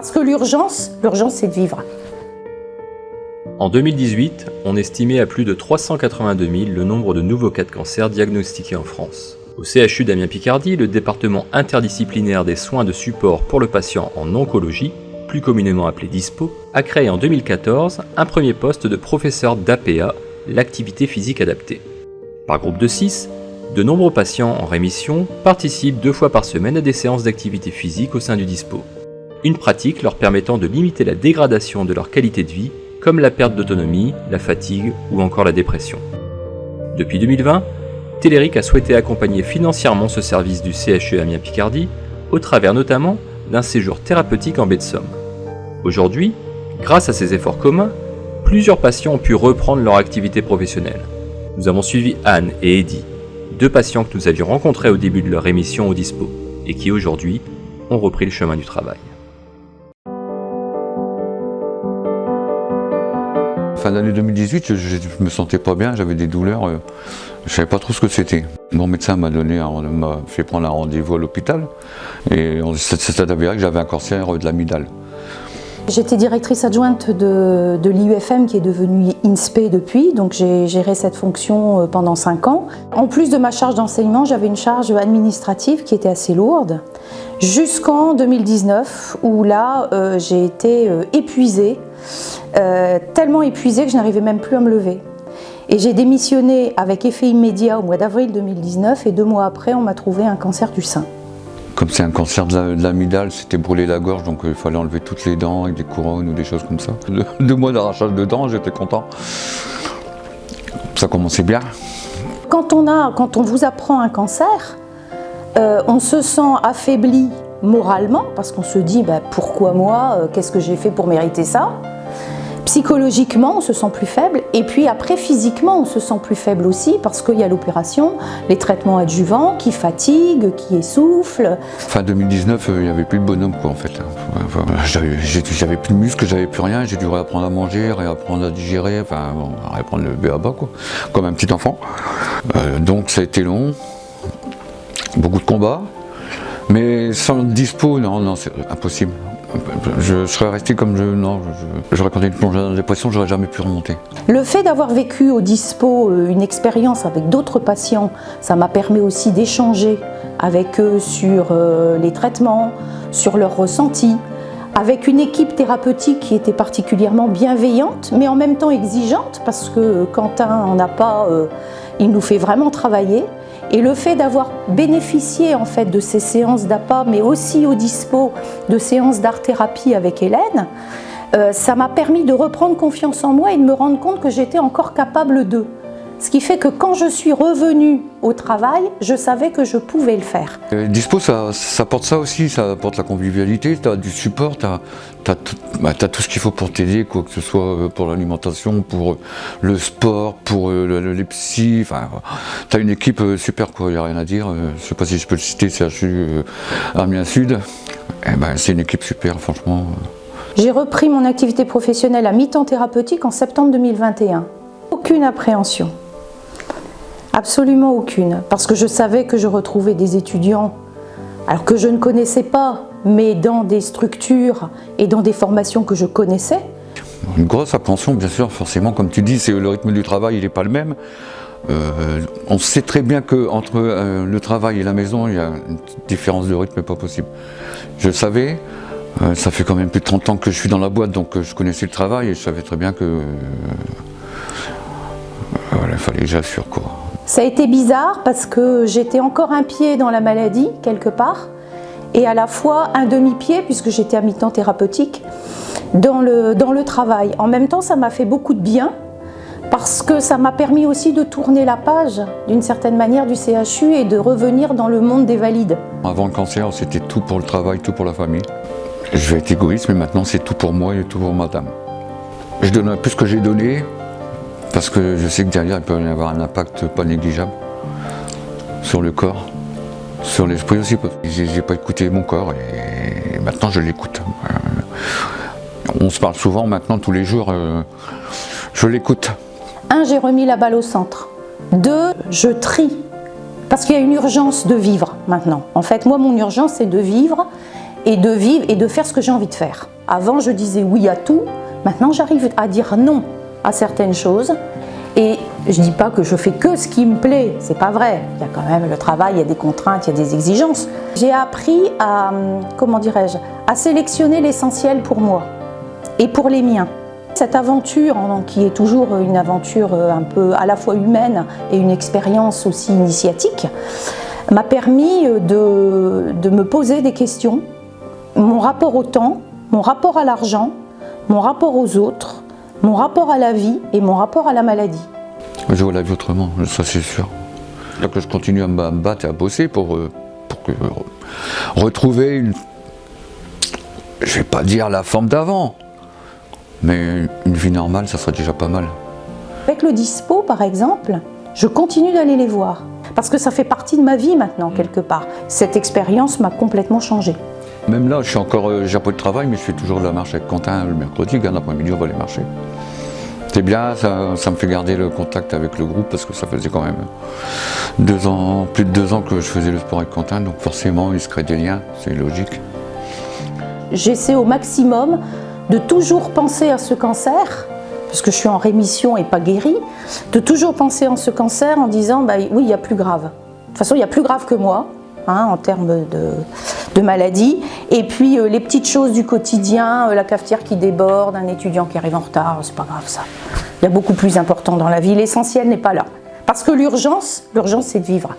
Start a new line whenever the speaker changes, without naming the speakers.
Parce que l'urgence, c'est de vivre.
En 2018, on estimait à plus de 382 000 le nombre de nouveaux cas de cancer diagnostiqués en France. Au CHU d'Amiens-Picardie, le département interdisciplinaire des soins de support pour le patient en oncologie, plus communément appelé DISPO, a créé en 2014 un premier poste de professeur d'APA, l'activité physique adaptée. Par groupe de 6, de nombreux patients en rémission participent 2 fois par semaine à des séances d'activité physique au sein du DISPO. Une pratique leur permettant de limiter la dégradation de leur qualité de vie, comme la perte d'autonomie, la fatigue ou encore la dépression. Depuis 2020, Telerik a souhaité accompagner financièrement ce service du CHU Amiens-Picardie, au travers notamment d'un séjour thérapeutique en baie de Somme. Aujourd'hui, grâce à ces efforts communs, plusieurs patients ont pu reprendre leur activité professionnelle. Nous avons suivi Anne et Eddy, 2 patients que nous avions rencontrés au début de leur émission au DISPO, et qui aujourd'hui ont repris le chemin du travail.
Fin d'année 2018, je me sentais pas bien, j'avais des douleurs, je savais pas trop ce que c'était. Mon médecin m'a fait prendre un rendez-vous à l'hôpital et c'est avéré que j'avais un cancer de l'amygdale.
J'étais directrice adjointe de l'IUFM qui est devenue INSPE depuis, donc j'ai géré cette fonction pendant 5 ans. En plus de ma charge d'enseignement, j'avais une charge administrative qui était assez lourde, jusqu'en 2019 où là j'ai été épuisée, tellement épuisée que je n'arrivais même plus à me lever. Et j'ai démissionné avec effet immédiat au mois d'avril 2019 et 2 mois après on m'a trouvé un cancer du sein.
Comme c'est un cancer de l'amygdale, c'était brûlé la gorge, donc il fallait enlever toutes les dents avec des couronnes ou des choses comme ça. 2 mois d'arrachage de dents, j'étais content. Ça commençait bien.
Quand on vous apprend un cancer, on se sent affaibli moralement, parce qu'on se dit pourquoi moi, qu'est-ce que j'ai fait pour mériter ça? Psychologiquement, on se sent plus faible, et puis après, physiquement, on se sent plus faible aussi, parce qu'il y a l'opération, les traitements adjuvants qui fatiguent, qui essoufflent.
Fin 2019, il n'y avait plus de bonhomme, quoi, en fait. J'avais plus de muscles, j'avais plus rien, j'ai dû réapprendre à manger, réapprendre à digérer, réapprendre le b.a.-ba, quoi, comme un petit enfant. Donc ça a été long, beaucoup de combats, mais sans DISPO, non, c'est impossible. Je serais resté comme j'aurais continué de plonger dans la dépression, j'aurais jamais pu remonter.
Le fait d'avoir vécu au DISPO une expérience avec d'autres patients, ça m'a permis aussi d'échanger avec eux sur les traitements, sur leurs ressentis, avec une équipe thérapeutique qui était particulièrement bienveillante, mais en même temps exigeante, parce que Quentin en a pas, il nous fait vraiment travailler. Et le fait d'avoir bénéficié en fait de ces séances d'APA, mais aussi au DISPO de séances d'art-thérapie avec Hélène, ça m'a permis de reprendre confiance en moi et de me rendre compte que j'étais encore capable d'eux. Ce qui fait que quand je suis revenue au travail, je savais que je pouvais le faire.
DISPO, ça apporte ça aussi, ça apporte la convivialité, tu as du support, tu as tout ce qu'il faut pour t'aider, quoi que ce soit pour l'alimentation, pour le sport, pour les psys, tu as une équipe super, quoi, il n'y a rien à dire. Je ne sais pas si je peux le citer, CHU Amiens Sud, c'est une équipe super, franchement.
J'ai repris mon activité professionnelle à mi-temps thérapeutique en septembre 2021. Aucune appréhension. Absolument aucune, parce que je savais que je retrouvais des étudiants, alors que je ne connaissais pas, mais dans des structures et dans des formations que je connaissais.
Une grosse appréhension, bien sûr, forcément, comme tu dis, le rythme du travail, il n'est pas le même. On sait très bien qu'entre le travail et la maison, il y a une différence de rythme pas possible. Je le savais, ça fait quand même plus de 30 ans que je suis dans la boîte, donc je connaissais le travail et je savais très bien que il fallait que j'assure, quoi.
Ça a été bizarre parce que j'étais encore un pied dans la maladie, quelque part, et à la fois un demi-pied, puisque j'étais à mi-temps thérapeutique, dans le travail. En même temps, ça m'a fait beaucoup de bien, parce que ça m'a permis aussi de tourner la page, d'une certaine manière, du CHU et de revenir dans le monde des valides.
Avant le cancer, c'était tout pour le travail, tout pour la famille. Je vais être égoïste, mais maintenant, c'est tout pour moi et tout pour madame. Je donne plus que j'ai donné, parce que je sais que derrière, il peut y avoir un impact pas négligeable sur le corps, sur l'esprit aussi. J'ai pas écouté mon corps et maintenant je l'écoute. On se parle souvent maintenant, tous les jours, je l'écoute.
1, j'ai remis la balle au centre. 2, je trie, parce qu'il y a une urgence de vivre maintenant. En fait, moi, mon urgence, c'est de vivre et de vivre et de faire ce que j'ai envie de faire. Avant, je disais oui à tout. Maintenant, j'arrive à dire non à certaines choses. Et je dis pas que je fais que ce qui me plaît, c'est pas vrai. Il y a quand même le travail, il y a des contraintes, il y a des exigences. J'ai appris à, comment dirais-je, à sélectionner l'essentiel pour moi et pour les miens. Cette aventure, qui est toujours une aventure un peu à la fois humaine et une expérience aussi initiatique, m'a permis de me poser des questions. Mon rapport au temps, mon rapport à l'argent, mon rapport aux autres, mon rapport à la vie et mon rapport à la maladie.
Je vois la vie autrement, ça c'est sûr. Là que je continue à me battre et à bosser pour retrouver une... Je vais pas dire la forme d'avant, mais une vie normale, ça serait déjà pas mal.
Avec le Dispo, par exemple, je continue d'aller les voir. Parce que ça fait partie de ma vie maintenant, quelque part. Cette expérience m'a complètement changé.
Même là, j'ai un peu de travail, mais je fais toujours de la marche avec Quentin le mercredi, l'après-midi, on va aller marcher. C'est bien, ça me fait garder le contact avec le groupe, parce que ça faisait quand même plus de 2 ans que je faisais le sport avec Quentin, donc forcément, il se crée des liens, c'est logique.
J'essaie au maximum de toujours penser à ce cancer, parce que je suis en rémission et pas guérie, de toujours penser à ce cancer en disant oui, il y a plus grave. De toute façon, il y a plus grave que moi, en termes de maladie. Et puis les petites choses du quotidien, la cafetière qui déborde, un étudiant qui arrive en retard, c'est pas grave ça. Il y a beaucoup plus important dans la vie. L'essentiel n'est pas là. Parce que l'urgence, c'est de vivre.